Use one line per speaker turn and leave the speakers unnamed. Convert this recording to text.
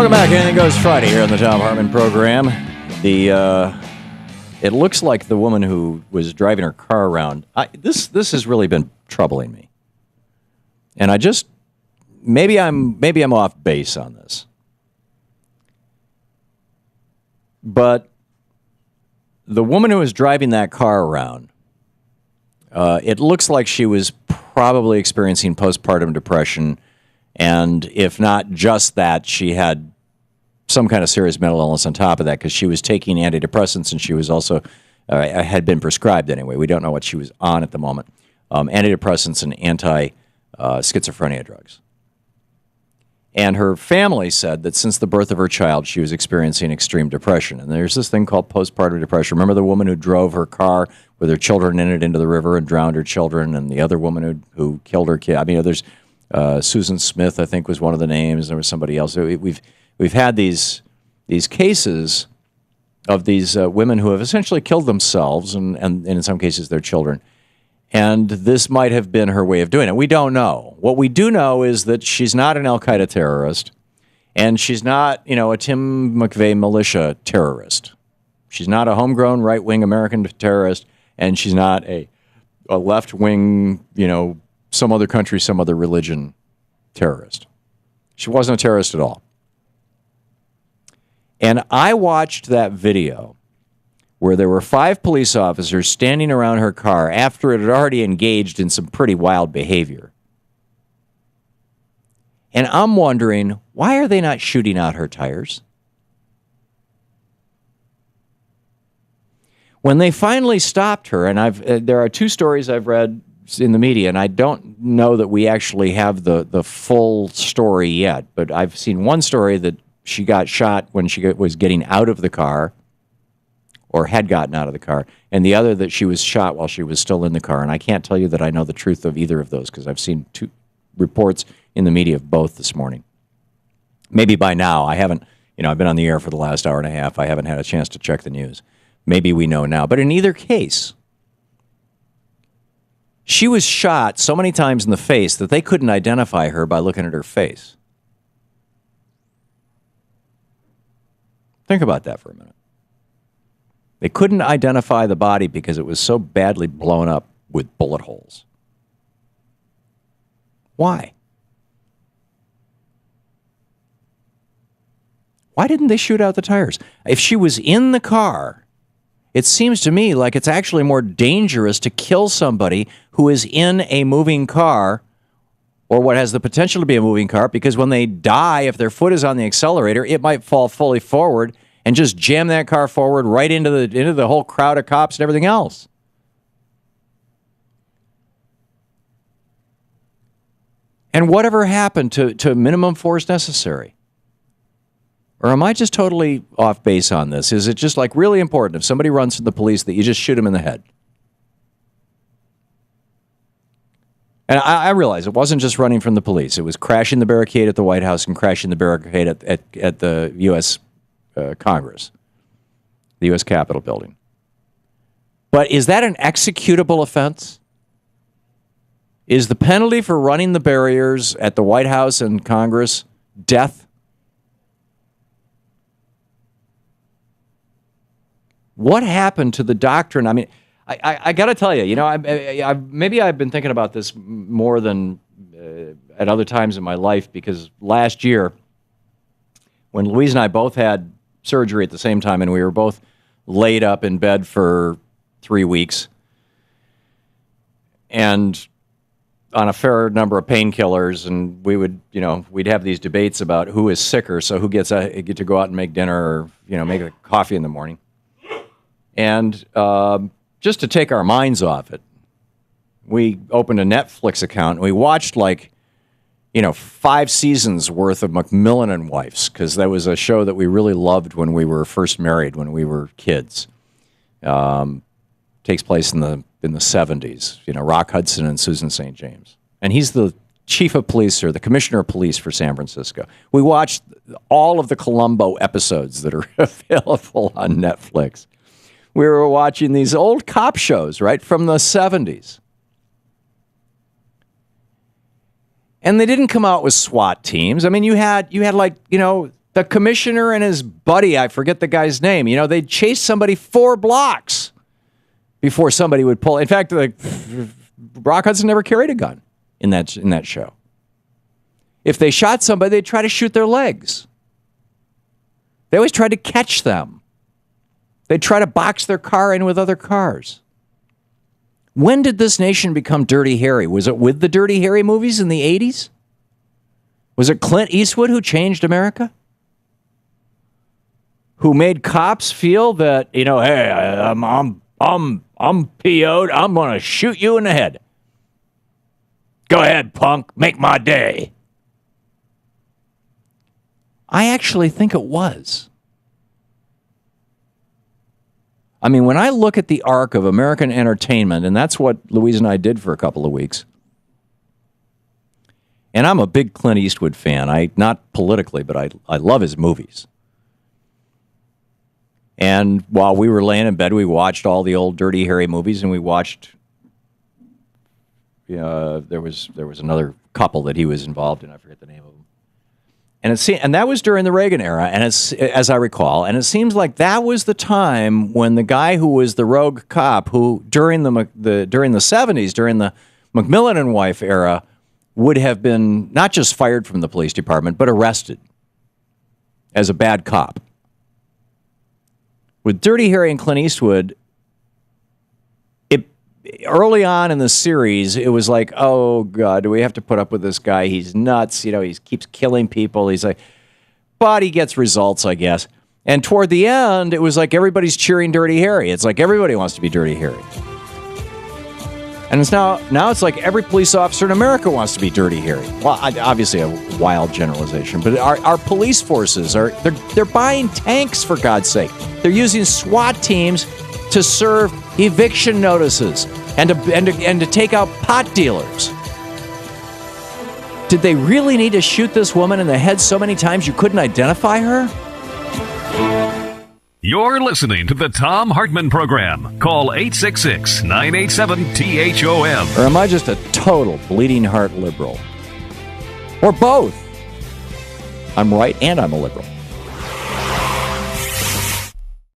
Welcome back. Anything Goes Friday here on the Thom Hartmann Program. It looks like the woman who was driving her car around. This has really been troubling me, and maybe I'm off base on this, but the woman who was driving that car around, it looks like she was probably experiencing postpartum depression. And if not just that, she had some kind of serious mental illness on top of that because she was taking antidepressants and she was also, had been prescribed anyway. We don't know what she was on at the moment. Antidepressants and anti-schizophrenia drugs. And her family said that since the birth of her child, she was experiencing extreme depression. And there's this thing called postpartum depression. Remember the woman who drove her car with her children in it into the river and drowned her children, and the other woman who killed her kid? I mean, there's Susan Smith, I think, was one of the names. There was somebody else. We've had these cases of these women who have essentially killed themselves and in some cases their children. And this might have been her way of doing it. We don't know. What we do know is that she's not an Al-Qaeda terrorist, and she's not, a Tim McVeigh militia terrorist. She's not a homegrown right-wing American terrorist, and she's not a left-wing, some other country, some other religion terrorist. She wasn't a terrorist at all. And I watched that video where there were 5 police officers standing around her car after it had already engaged in some pretty wild behavior. And I'm wondering, why are they not shooting out her tires? When they finally stopped her, and there are 2 stories I've read in the media, and I don't know that we actually have the full story yet, but I've seen one story that she got shot when she was getting out of the car, or had gotten out of the car, and the other that she was shot while she was still in the car. And I can't tell you that I know the truth of either of those because I've seen 2 reports in the media of both this morning. Maybe by now, I haven't, I've been on the air for the last hour and a half. I haven't had a chance to check the news. Maybe we know now. But in either case, she was shot so many times in the face that they couldn't identify her by looking at her face. Think about that for a minute. They couldn't identify the body because it was so badly blown up with bullet holes. Why? Why didn't they shoot out the tires? If she was in the car, it seems to me like it's actually more dangerous to kill somebody who is in a moving car or what has the potential to be a moving car, because when they die, if their foot is on the accelerator, it might fall fully forward and just jam that car forward right into the whole crowd of cops and everything else. And whatever happened to minimum force necessary? Or am I just totally off base on this? Is it just like really important if somebody runs from the police that you just shoot them in the head? And I realize it wasn't just running from the police. It was crashing the barricade at the White House and crashing the barricade at the U.S. Congress, the U.S. Capitol building. But is that an executable offense? Is the penalty for running the barriers at the White House and Congress death? What happened to the doctrine? I mean, I got to tell you, maybe I've been thinking about this more than at other times in my life, because last year, when Louise and I both had surgery at the same time, and we were both laid up in bed for 3 weeks, and on a fair number of painkillers, and we would, we'd have these debates about who is sicker, so who get to go out and make dinner or, make a coffee in the morning. And just to take our minds off it, we opened a Netflix account, and we watched 5 seasons worth of McMillan and Wives, because that was a show that we really loved when we were first married, when we were kids. Takes place in the 70s. Rock Hudson and Susan St. James, and he's the chief of police or the commissioner of police for San Francisco. We watched all of the Columbo episodes that are available on Netflix. We were watching these old cop shows, right, from the 70s. And they didn't come out with SWAT teams. I mean, you had The commissioner and his buddy, I forget the guy's name, they'd chase somebody 4 blocks before somebody would pull. In fact, Rock Hudson never carried a gun in that show. If they shot somebody, they'd try to shoot their legs. They always tried to catch them. They'd try to box their car in with other cars. When did this nation become Dirty Harry? Was it with the Dirty Harry movies in the 80s? Was it Clint Eastwood who changed America? Who made cops feel that, hey, I'm PO'd, I'm going to shoot you in the head. Go ahead, punk, make my day. I actually think it was. I mean, when I look at the arc of American entertainment, and that's what Louise and I did for a couple of weeks, and I'm a big Clint Eastwood fan. Not politically, but I love his movies. And while we were laying in bed, we watched all the old Dirty Harry movies, and we watched. There was another couple that he was involved in. I forget the name of them. And that was during the Reagan era, and as I recall, and it seems like that was the time when the guy who was the rogue cop, who during the 70s, during the McMillan and wife era, would have been not just fired from the police department, but arrested as a bad cop. With Dirty Harry and Clint Eastwood, early on in the series, it was like, oh, God, do we have to put up with this guy? He's nuts. He keeps killing people. He's like, but he gets results, I guess. And toward the end, it was like everybody's cheering Dirty Harry. It's like everybody wants to be Dirty Harry. And it's now it's like every police officer in America wants to be Dirty Harry. Well, obviously a wild generalization, but our police forces they're buying tanks, for God's sake. They're using SWAT teams to serve eviction notices and to take out pot dealers. Did they really need to shoot this woman in the head so many times you couldn't identify her?
You're listening to the Thom Hartmann Program. Call 866-987-THOM.
Or am I just a total bleeding heart liberal? Or both? I'm right and I'm a liberal.